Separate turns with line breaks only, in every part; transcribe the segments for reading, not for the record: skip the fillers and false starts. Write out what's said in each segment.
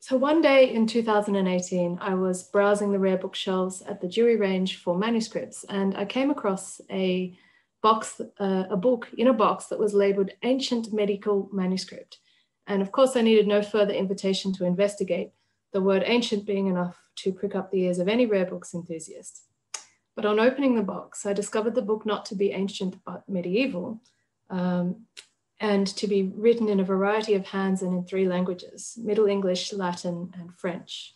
So one day in 2018, I was browsing the rare bookshelves at the Dewey range for manuscripts, and I came across a book in a box that was labeled Ancient Medical Manuscript. And of course, I needed no further invitation to investigate, the word ancient being enough to prick up the ears of any rare books enthusiast. But on opening the box, I discovered the book not to be ancient but medieval, and to be written in a variety of hands and in 3 languages, Middle English, Latin, and French.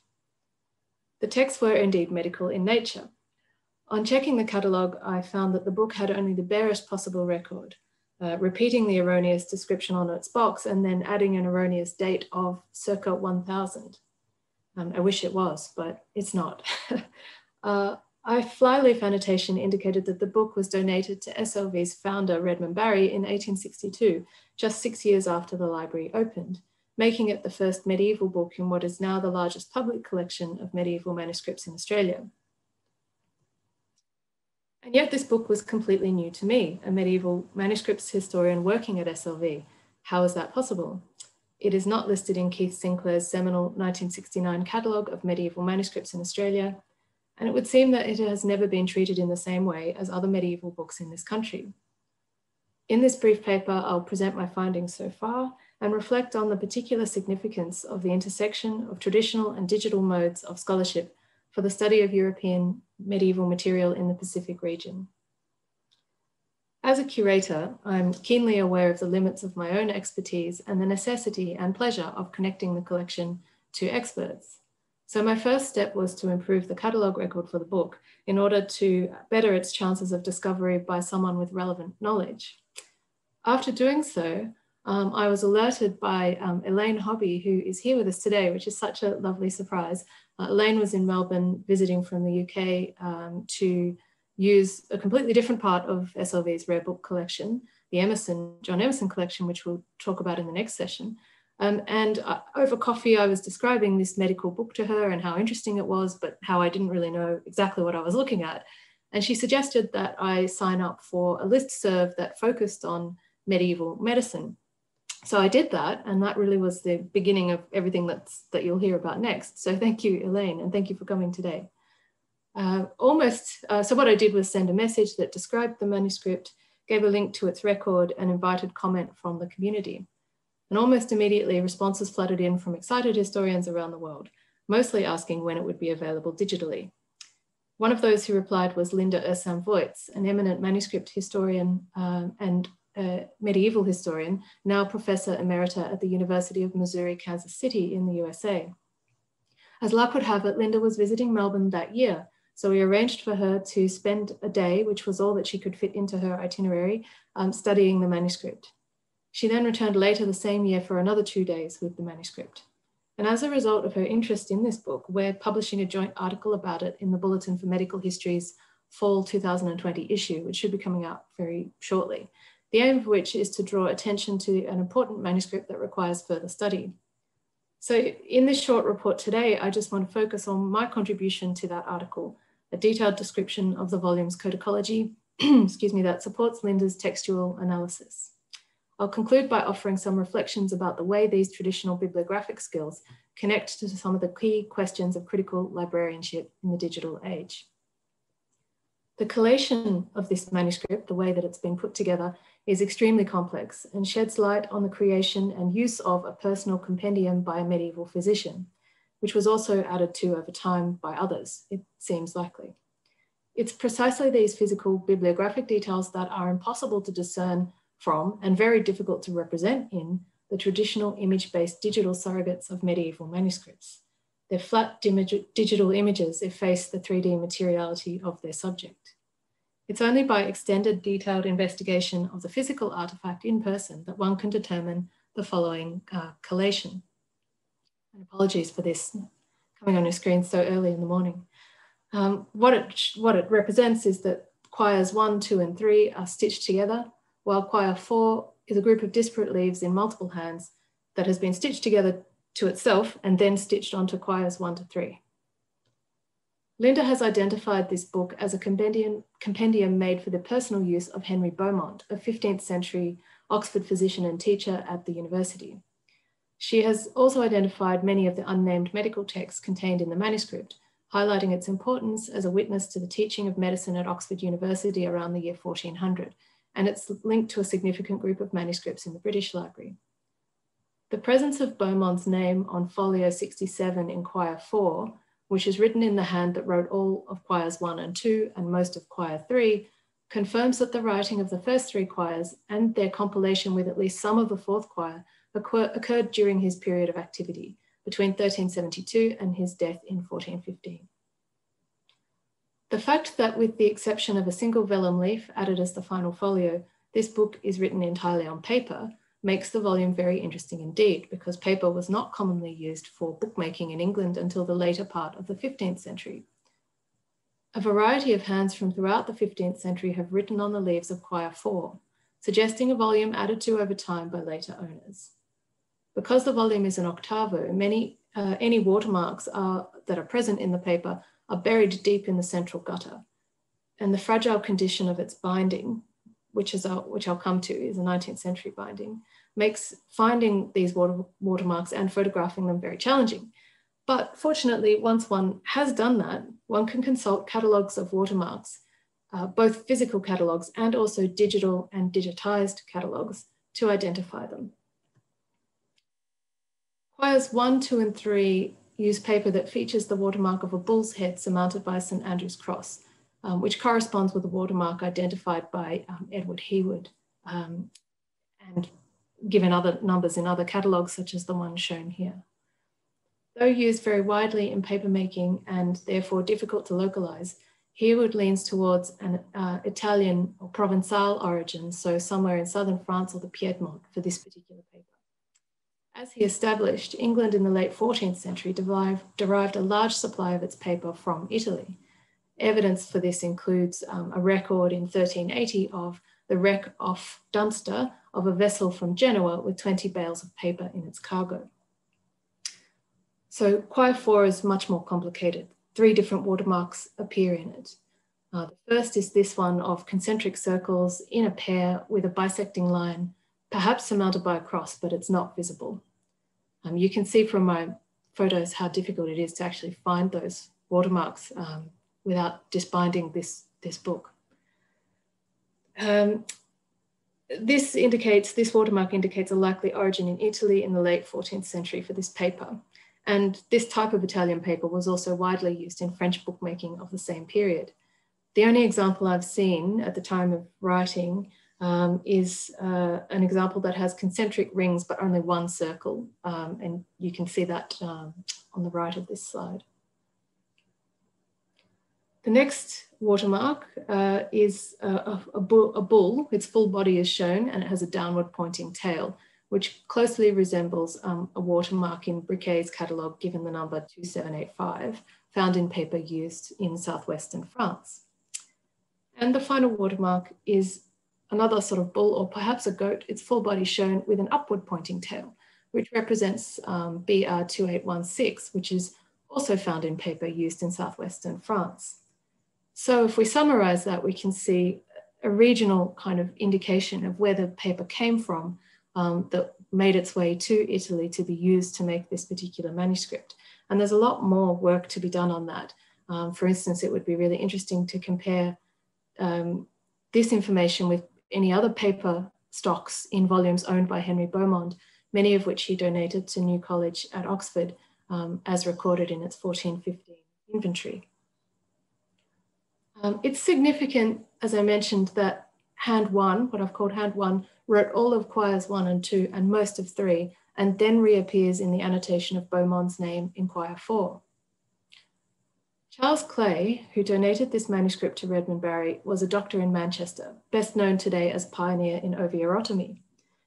The texts were indeed medical in nature. On checking the catalogue, I found that the book had only the barest possible record, repeating the erroneous description on its box and then adding an erroneous date of circa 1000. I wish it was, but it's not. A flyleaf annotation indicated that the book was donated to SLV's founder, Redmond Barry, in 1862, just 6 years after the library opened, making it the first medieval book in what is now the largest public collection of medieval manuscripts in Australia. And yet this book was completely new to me, a medieval manuscripts historian working at SLV. How is that possible? It is not listed in Keith Sinclair's seminal 1969 catalogue of medieval manuscripts in Australia, and it would seem that it has never been treated in the same way as other medieval books in this country. In this brief paper, I'll present my findings so far and reflect on the particular significance of the intersection of traditional and digital modes of scholarship for the study of European medieval material in the Pacific region. As a curator, I'm keenly aware of the limits of my own expertise and the necessity and pleasure of connecting the collection to experts. So my first step was to improve the catalogue record for the book in order to better its chances of discovery by someone with relevant knowledge. After doing so, I was alerted by Elaine Hobby, who is here with us today, which is such a lovely surprise. Elaine was in Melbourne visiting from the UK to use a completely different part of SLV's rare book collection, the John Emerson collection, which we'll talk about in the next session. And over coffee, I was describing this medical book to her and how interesting it was, but how I didn't really know exactly what I was looking at. And she suggested that I sign up for a listserv that focused on medieval medicine. So I did that, and that really was the beginning of everything that you'll hear about next. So thank you, Elaine, and thank you for coming today. So what I did was send a message that described the manuscript, gave a link to its record, and invited comment from the community. And almost immediately, responses flooded in from excited historians around the world, mostly asking when it would be available digitally. One of those who replied was Linda Ursam-Voits, an eminent manuscript historian and medieval historian, now Professor Emerita at the University of Missouri, Kansas City in the USA. As luck would have it, Linda was visiting Melbourne that year, so we arranged for her to spend a day, which was all that she could fit into her itinerary, studying the manuscript. She then returned later the same year for another 2 days with the manuscript. And as a result of her interest in this book, we're publishing a joint article about it in the Bulletin for Medical History's Fall 2020 issue, which should be coming out very shortly. The aim of which is to draw attention to an important manuscript that requires further study. So in this short report today, I just want to focus on my contribution to that article, a detailed description of the volume's codicology, that supports Linda's textual analysis. I'll conclude by offering some reflections about the way these traditional bibliographic skills connect to some of the key questions of critical librarianship in the digital age. The collation of this manuscript, the way that it's been put together, is extremely complex and sheds light on the creation and use of a personal compendium by a medieval physician, which was also added to over time by others, it seems likely. It's precisely these physical bibliographic details that are impossible to discern from and very difficult to represent in the traditional image-based digital surrogates of medieval manuscripts. Their flat digital images efface the 3D materiality of their subject. It's only by extended detailed investigation of the physical artifact in person that one can determine the following collation. And apologies for this coming on your screen so early in the morning. What it represents is that quires 1, 2, and 3 are stitched together, while quire 4 is a group of disparate leaves in multiple hands that has been stitched together to itself and then stitched onto quires 1 to 3. Linda has identified this book as a compendium made for the personal use of Henry Beaumont, a 15th century Oxford physician and teacher at the university. She has also identified many of the unnamed medical texts contained in the manuscript, highlighting its importance as a witness to the teaching of medicine at Oxford University around the year 1400, and it's linked to a significant group of manuscripts in the British Library. The presence of Beaumont's name on folio 67 in quire 4, which is written in the hand that wrote all of quires 1 and 2 and most of quire 3, confirms that the writing of the first 3 quires and their compilation with at least some of the 4th quire occurred during his period of activity, between 1372 and his death in 1415. The fact that, with the exception of a single vellum leaf added as the final folio, this book is written entirely on paper makes the volume very interesting indeed, because paper was not commonly used for bookmaking in England until the later part of the 15th century. A variety of hands from throughout the 15th century have written on the leaves of quire 4, suggesting a volume added to over time by later owners. Because the volume is an octavo, any watermarks that are present in the paper are buried deep in the central gutter, and the fragile condition of its binding, which I'll come to, is a 19th century binding, makes finding these watermarks and photographing them very challenging. But fortunately, once one has done that, one can consult catalogues of watermarks, both physical catalogues and also digital and digitized catalogues, to identify them. Quires 1, 2, and 3 use paper that features the watermark of a bull's head surmounted by St. Andrew's cross, which corresponds with the watermark identified by Edward Heyward and given other numbers in other catalogues, such as the one shown here. Though used very widely in papermaking and therefore difficult to localize, Heyward leans towards an Italian or Provençal origin, so somewhere in southern France or the Piedmont for this particular paper. As he established, England in the late 14th century derived a large supply of its paper from Italy. Evidence for this includes a record in 1380 of the wreck off Dunster of a vessel from Genoa with 20 bales of paper in its cargo. So quire 4 is much more complicated. 3 different watermarks appear in it. The first is this one of concentric circles in a pair with a bisecting line, perhaps surmounted by a cross, but it's not visible. You can see from my photos how difficult it is to actually find those watermarks without disbinding this book. This watermark indicates a likely origin in Italy in the late 14th century for this paper. And this type of Italian paper was also widely used in French bookmaking of the same period. The only example I've seen at the time of writing is an example that has concentric rings, but only one circle. And you can see that on the right of this slide. The next watermark is a bull. Its full body is shown and it has a downward pointing tail, which closely resembles a watermark in Briquet's catalogue given the number 2785, found in paper used in southwestern France. And the final watermark is another sort of bull or perhaps a goat, its full body shown with an upward pointing tail, which represents BR 2816, which is also found in paper used in southwestern France. So if we summarize that, we can see a regional kind of indication of where the paper came from that made its way to Italy to be used to make this particular manuscript. And there's a lot more work to be done on that. For instance, it would be really interesting to compare this information with any other paper stocks in volumes owned by Henry Beaumont, many of which he donated to New College at Oxford as recorded in its 1415 inventory. It's significant, as I mentioned, that hand 1, what I've called hand 1, wrote all of quires 1 and 2 and most of 3, and then reappears in the annotation of Beaumont's name in quire 4. Charles Clay, who donated this manuscript to Redmond Barry, was a doctor in Manchester, best known today as pioneer in ovuotomy.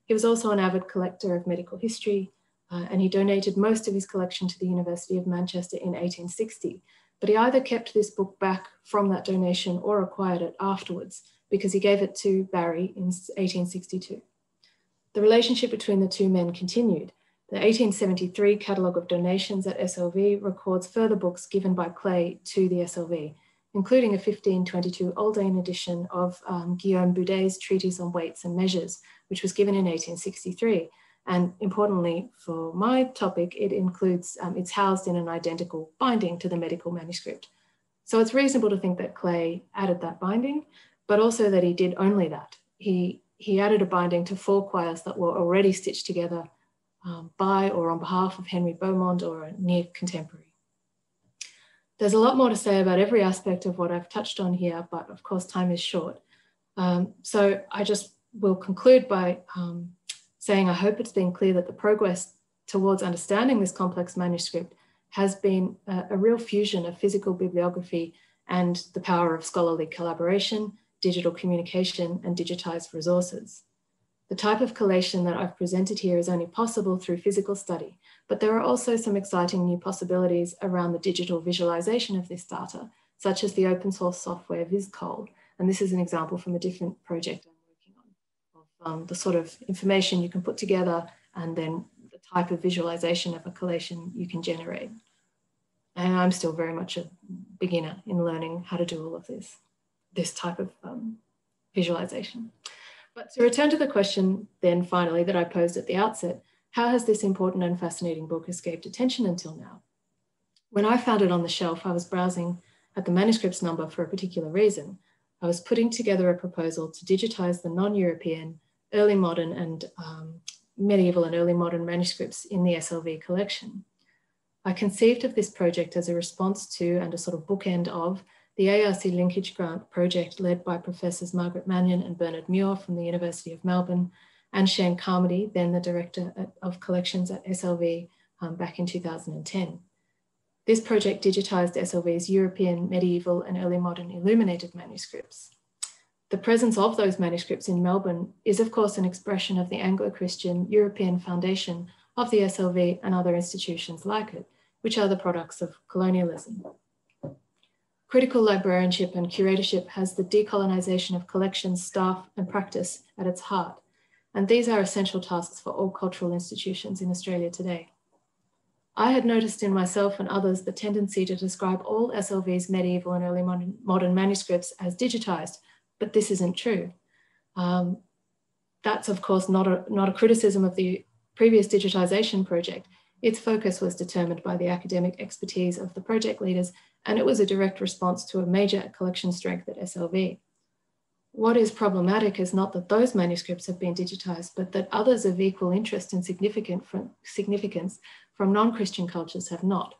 He was also an avid collector of medical history, and he donated most of his collection to the University of Manchester in 1860, but he either kept this book back from that donation or acquired it afterwards because he gave it to Barry in 1862. The relationship between the two men continued. The 1873 catalogue of donations at SLV records further books given by Clay to the SLV, including a 1522 Aldane edition of Guillaume Boudet's Treatise on Weights and Measures, which was given in 1863, And importantly for my topic, it includes, it's housed in an identical binding to the medical manuscript. So it's reasonable to think that Clay added that binding, but also that he did only that. He added a binding to 4 quires that were already stitched together by or on behalf of Henry Beaumont or a near contemporary. There's a lot more to say about every aspect of what I've touched on here, but of course time is short. So I just will conclude by saying I hope it's been clear that the progress towards understanding this complex manuscript has been a real fusion of physical bibliography and the power of scholarly collaboration, digital communication, and digitized resources. The type of collation that I've presented here is only possible through physical study, but there are also some exciting new possibilities around the digital visualization of this data, such as the open source software VisCol. And this is an example from a different project I'm working on, of the sort of information you can put together and then the type of visualization of a collation you can generate. And I'm still very much a beginner in learning how to do all of this type of visualization. But to return to the question then finally that I posed at the outset, how has this important and fascinating book escaped attention until now? When I found it on the shelf, I was browsing at the manuscripts number for a particular reason. I was putting together a proposal to digitize the non-European, early modern and medieval and early modern manuscripts in the SLV collection. I conceived of this project as a response to and a sort of bookend of the ARC Linkage Grant project led by Professors Margaret Manion and Bernard Muir from the University of Melbourne, and Shane Carmody, then the Director of Collections at SLV back in 2010. This project digitized SLV's European, medieval, and early modern illuminated manuscripts. The presence of those manuscripts in Melbourne is, of course, an expression of the Anglo-Christian European foundation of the SLV and other institutions like it, which are the products of colonialism. Critical librarianship and curatorship has the decolonization of collections, staff, and practice at its heart. And these are essential tasks for all cultural institutions in Australia today. I had noticed in myself and others the tendency to describe all SLV's medieval and early modern manuscripts as digitized, but this isn't true. That's of course not a criticism of the previous digitization project. Its focus was determined by the academic expertise of the project leaders, and it was a direct response to a major collection strength at SLV. What is problematic is not that those manuscripts have been digitized, but that others of equal interest and significance from non-Christian cultures have not.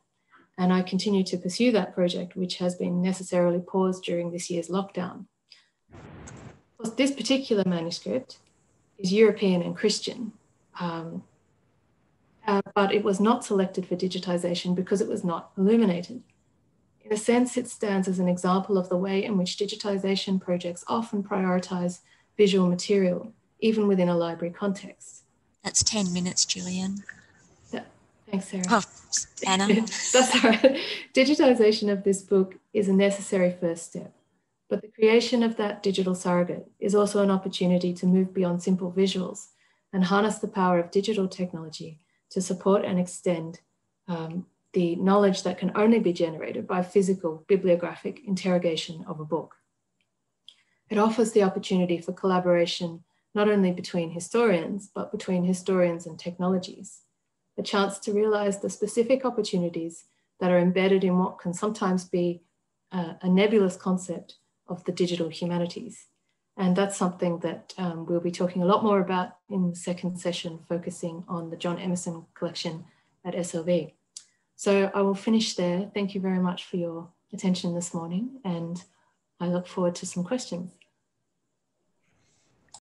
And I continue to pursue that project, which has been necessarily paused during this year's lockdown. This particular manuscript is European and Christian, but it was not selected for digitization because it was not illuminated. In a sense, it stands as an example of the way in which digitization projects often prioritize visual material, even within a library context.
That's 10 minutes, Gillian.
Thanks, Sarah.
Oh, Anna.
That's all right. Digitization of this book is a necessary first step, but the creation of that digital surrogate is also an opportunity to move beyond simple visuals and harness the power of digital technology to support and extend the knowledge that can only be generated by physical bibliographic interrogation of a book. It offers the opportunity for collaboration, not only between historians, but between historians and technologies, a chance to realize the specific opportunities that are embedded in what can sometimes be a nebulous concept of the digital humanities. And that's something that we'll be talking a lot more about in the second session, focusing on the John Emerson collection at SLV. So I will finish there. Thank you very much for your attention this morning, and I look forward to some questions.